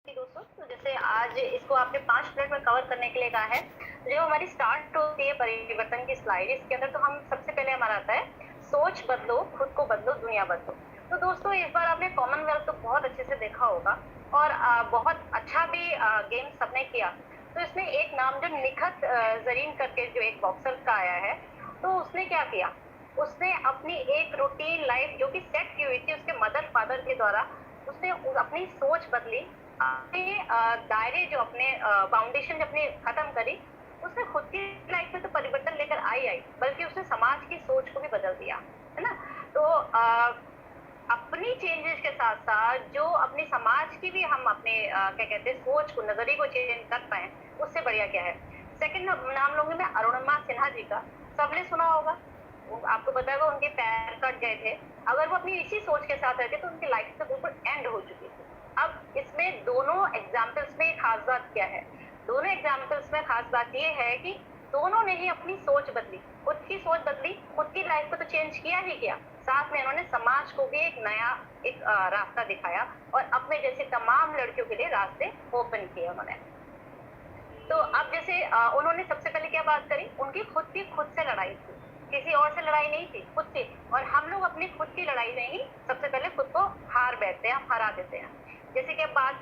दोस्तों, तो जैसे आज इसको आपने 5 मिनट में कवर करने के लिए कहा है। जो हमारी स्टार्ट होती है परिवर्तन की स्लाइड, इसके अंदर तो हम सबसे पहले हमारा आता है सोच बदलो, खुद को बदलो, दुनिया बदलो। तो दोस्तों, इस बार आपने कॉमनवेल्थ तो बहुत अच्छे से देखा होगा और बहुत अच्छा भी गेम सबने किया। तो इसमें एक नाम जो निखत जरीन करके जो एक बॉक्सर का आया है, तो उसने क्या किया, उसने अपनी एक रूटीन लाइफ जो कि सेट की हुई थी उसके मदर फादर के द्वारा, उसने अपनी सोच बदली, अपने दायरे जो अपने फाउंडेशन जो अपनी खत्म करी। उसने खुद की लाइफ में तो परिवर्तन लेकर आई बल्कि उसने समाज की सोच को भी बदल दिया, है ना। तो अपनी चेंजेस के साथ साथ जो अपनी समाज की भी हम अपने क्या कहते हैं सोच को, नजरिए को चेंज कर पाए, उससे बढ़िया क्या है। सेकंड नाम लूंगी मैं अरुणिमा सिन्हा जी का। सबने सुना होगा, आपको पता होगा उनके पैर कट गए थे। अगर वो अपनी इसी सोच के साथ रहते तो उनकी लाइफ तो बिल्कुल एंड हो चुकी थी। अब इसमें दोनों एग्जाम्पल्स में खास बात क्या है, दोनों एग्जाम्पल्स में खास बात ये है कि दोनों ने ही अपनी सोच बदली, खुद की सोच बदली, खुद की लाइफ को तो चेंज किया ही किया, साथ में इन्होंने समाज को भी एक नया एक रास्ता दिखाया और अपने जैसे तमाम लड़कियों के लिए रास्ते ओपन किए उन्होंने। तो अब जैसे उन्होंने सबसे पहले क्या बात करी, उनकी खुद से लड़ाई थी, किसी और से लड़ाई नहीं थी, खुद से। और हम लोग अपनी खुद की लड़ाई में ही सबसे पहले खुद को हार बैठते हैं, हम हरा देते हैं। जैसे कि बात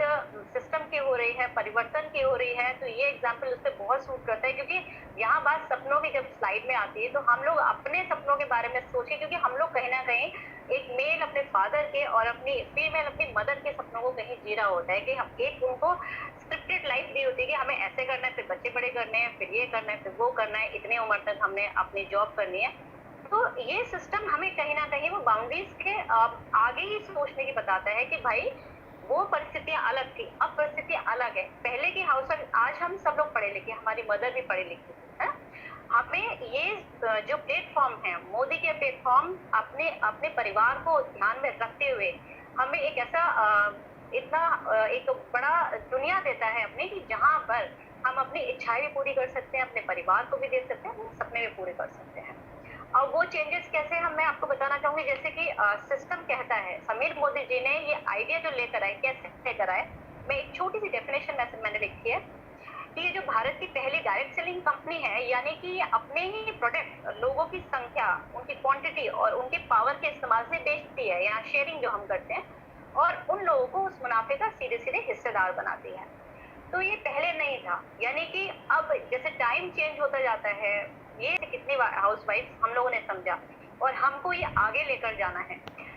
सिस्टम की हो रही है, परिवर्तन की हो रही है, तो ये एग्जाम्पल उस पर बहुत सूट करता है, क्योंकि यहाँ बात सपनों की जब स्लाइड में आती है तो हम लोग अपने सपनों के बारे में सोचें, क्योंकि हम लोग कहीं ना कहीं एक मेल अपने फादर के और अपनी फीमेल अपनी मदर के सपनों को कहीं जी रहा होता है कि हम एक उनको स्क्रिप्टेड लाइफ दी होती है कि हमें ऐसे करना है, फिर बच्चे बड़े करने हैं, फिर ये करना है, फिर वो करना है, इतने उम्र तक हमने अपनी जॉब करनी है। तो ये सिस्टम हमें कहीं ना कहीं वो बाउंड्रीज के आगे ही सोचने की बताता है कि भाई वो परिस्थितियां अलग थी, अब परिस्थितियां अलग है। पहले की हाउस वाइफ, आज हम सब लोग पढ़े लिखे, हमारी मदर भी पढ़ी लिखी है। हमें ये जो प्लेटफॉर्म है, मोदी के प्लेटफॉर्म, अपने अपने परिवार को ध्यान में रखते हुए हमें एक ऐसा इतना एक बड़ा दुनिया देता है अपने, कि जहां पर हम अपनी इच्छाएं भी पूरी कर सकते हैं, अपने परिवार को भी दे सकते हैं, अपने सपने भी पूरे कर सकते हैं। और वो चेंजेस कैसे हम, मैं आपको बताना चाहूंगी। जैसे कि सिस्टम कहता है, समीर मोदी जी ने ये आइडिया जो लेकर आए, कैसे लेकर आए, मैं एक छोटी सी डेफिनेशन मैंने लिखी है कि ये जो भारत की पहली डायरेक्ट सेलिंग कंपनी है, यानी कि ये अपने ही प्रोडक्ट लोगों की संख्या, उनकी क्वांटिटी और उनके पावर के इस्तेमाल से बेचती है, यहाँ शेयरिंग जो हम करते हैं, और उन लोगों को उस मुनाफे का सीधे सीधे हिस्सेदार बनाती है। तो ये पहले नहीं था, यानी कि अब जैसे टाइम चेंज होता जाता है, ये कितनी हाउसवाइफ हम लोगों ने समझा और हमको ये आगे लेकर जाना है।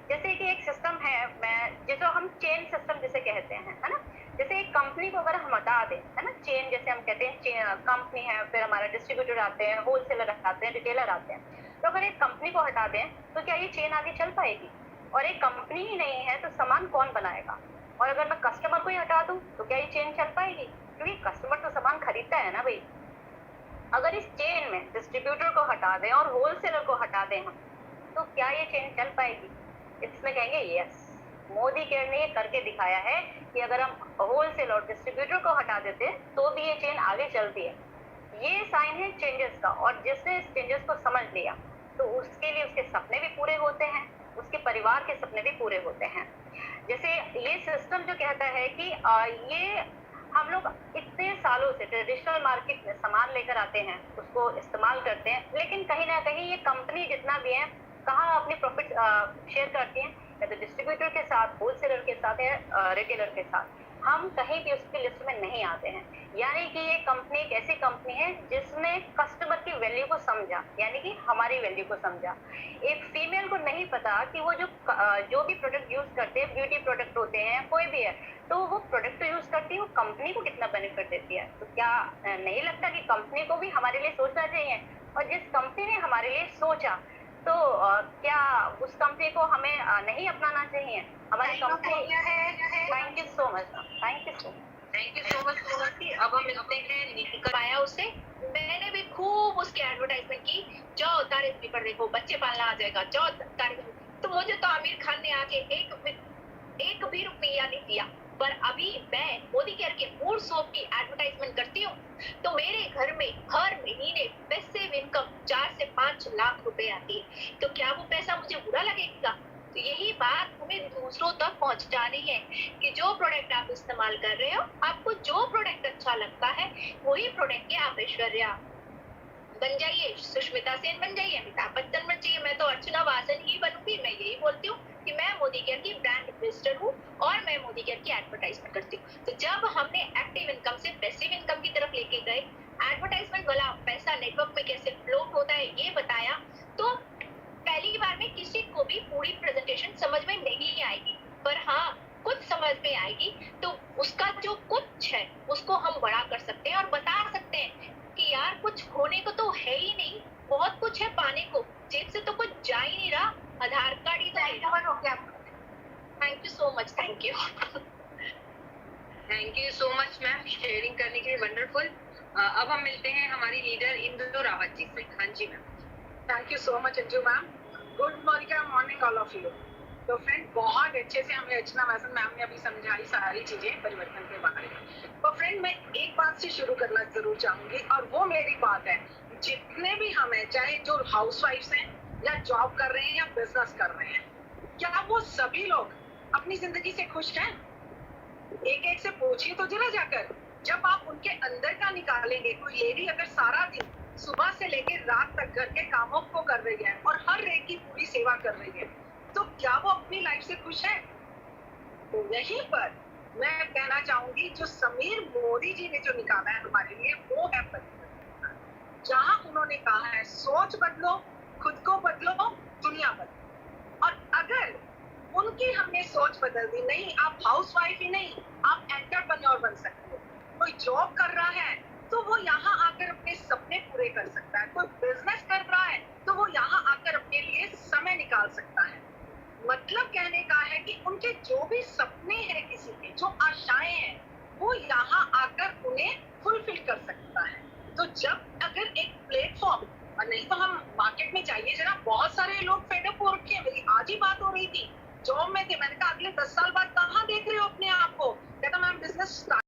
जैसे कि एक सिस्टम है, मैं जिसे हम चेन सिस्टम जिसे कहते हैं, है ना। जैसे एक कंपनी को अगर हम हटा दें, है ना, चेन जैसे हम कहते हैं, कंपनी है, फिर हमारा डिस्ट्रीब्यूटर आते हैं, होलसेलर आते हैं, रिटेलर आते हैं। तो अगर एक कंपनी को हटा दें तो क्या ये चेन आगे चल पाएगी? और एक कंपनी ही नहीं है तो सामान कौन बनाएगा? और अगर मैं कस्टमर को ही हटा दूं तो क्या ये चेन चल पाएगी? क्योंकि कस्टमर तो सामान खरीदता है ना भाई। अगर इस चेन में डिस्ट्रीब्यूटर को हटा दें और होलसेलर को हटा दें हम, तो क्या ये चेन चल पाएगी? इसमें कहेंगे यस, मोदी केयर ने ये करके दिखाया है कि अगर हम होलसेल और डिस्ट्रीब्यूटर को हटा देते हैं तो भी ये चेन आगे चलती है। ये साइन है चेंजेस का, और जिसने इस चेंजेस को समझ लिया तो उसके लिए उसके सपने भी पूरे होते हैं, उसके परिवार के सपने भी पूरे होते हैं। जैसे ये सिस्टम जो कहता है कि ये हम लोग इतने सालों से ट्रेडिशनल मार्केट में सामान लेकर आते हैं, उसको इस्तेमाल करते हैं, लेकिन कहीं ना कहीं ये कंपनी जितना भी है, कहाँ अपनी प्रॉफिट शेयर करती हैं, या तो डिस्ट्रीब्यूटर के साथ, होलसेलर के साथ या रिटेलर के साथ। हम कहीं भी उसकी लिस्ट में नहीं आते हैं। यानी कि ये कंपनी एक ऐसी कंपनी है जिसने कस्टमर की वैल्यू को समझा, यानी कि हमारी वैल्यू को समझा। एक फीमेल को नहीं पता कि वो जो भी प्रोडक्ट यूज करते हैं, ब्यूटी प्रोडक्ट होते हैं, कोई भी है, तो वो प्रोडक्ट तो यूज करती है, वो कंपनी को कितना बेनिफिट देती है। तो क्या नहीं लगता कि कंपनी को भी हमारे लिए सोचना चाहिए? और जिस कंपनी ने हमारे लिए सोचा, तो क्या उस कंपनी को हमें नहीं अपनाना चाहिए? हमारी कंपनी है। Thank you so much, thank you so much, thank you so much Sonakshi. अब हम मिलते हैं निकल आया उससे। मैंने भी खूब उसकी एडवर्टाइजमेंट की, जाओ तारे पेपर देखो, बच्चे पालना आ जाएगा, जाओ तारे। तो मुझे तो आमिर खान ने आके एक भी रुपया नहीं दिया, पर अभी मैं मोदी केयर के मूड सोप की एडवर्टाइजमेंट करती हूँ तो मेरे घर में हर महीने पैसिव इनकम 4 से 5 लाख रुपए आती है। तो क्या वो पैसा मुझे बुरा लगेगा? तो यही बात हमें दूसरों तक पहुंचानी है कि जो प्रोडक्ट आप इस्तेमाल कर रहे हो, आपको जो प्रोडक्ट अच्छा लगता है वही प्रोडक्ट की आप ऐश्वर्या बन जाइए, सुष्मिता सेन बन जाइए, अमिताभ बच्चन बन जाइए। मैं तो अर्चना वासन ही बनूंगी। मैं यही बोलती हूँ कि मैं मोदी केयर की ब्रांड एम्बेसडर हूँ और मैं मोदी केयर की एडवर्टाइजमेंट करती हूँ। तो जब हमने एक्टिव इनकम से पैसिव इनकम की तरफ लेके गए, एडवर्टाइजमेंट वाला पैसा नेटवर्क में कैसे फ्लोट होता है ये बताया, तो पहली बार में किसी को भी पूरी प्रेजेंटेशन समझ में नहीं आएगी, पर हाँ कुछ समझ में आएगी तो उसका जो कुछ है उसको हम बड़ा कर सकते हैं और बता सकते हैं कि यार कुछ होने को तो है ही नहीं, बहुत कुछ है पाने को, जेब से तो कुछ जा ही नहीं रहा, आधार कार्ड ही तो हो गया। Thank you so much. Thank you much ma'am sharing करने के लिए, वंडरफुल। अब हम मिलते हैं हमारी लीडर इंदु रावत जी से। हाँ जी ma'am. Thank you so much Anju ma'am. Good morning all of you. तो फ्रेंड बहुत अच्छे से हमें अर्चना वासन मैम ने अभी समझाई सारी चीजें परिवर्तन के बारे में। तो फ्रेंड मैं एक बात से शुरू करना जरूर चाहूंगी और वो मेरी बात है, जितने भी हम हैं, चाहे जो हाउसवाइफ्स हैं या जॉब कर रहे हैं या बिजनेस कर रहे हैं, क्या वो सभी लोग अपनी जिंदगी से खुश हैं? एक एक से पूछिए तो जरा जाकर। जब आप उनके अंदर का निकालेंगे, कोई लेडी अगर सारा दिन सुबह से लेकर रात तक घर के कामों को कर रही है और हर एक की पूरी सेवा कर रही है, तो क्या वो अपनी लाइफ से खुश है? तो यहीं पर मैं कहना चाहूंगी, जो समीर मोदी जी ने जो निकाला है हमारे लिए, वो है परिवर्तन। जहां उन्होंने कहा है सोच बदलो, खुद को बदलो, दुनिया बदलो। और अगर उनकी हमने सोच बदल दी, नहीं आप हाउसवाइफ ही नहीं, आप एंटरप्रेन्योर बन सकते हो। कोई जॉब कर रहा है तो वो यहाँ आकर अपने सपने पूरे कर सकता है, कोई बिजनेस कर रहा है तो वो यहाँ आकर अपने लिए समय निकाल सकता है। मतलब कहने का है कि उनके जो भी सपने हैं, किसी के जो आशाएं हैं, वो यहाँ आकर उन्हें फुलफिल कर सकता है। तो जब अगर एक प्लेटफॉर्म, और नहीं तो हम मार्केट में जाइए जरा, बहुत सारे लोग फेडअप हो रखे हैं। मेरी आज ही बात हो रही थी, जॉब में थे, मैंने कहा अगले 10 साल बाद कहाँ देख रहे हो अपने आप को? कहता मैम बिजनेस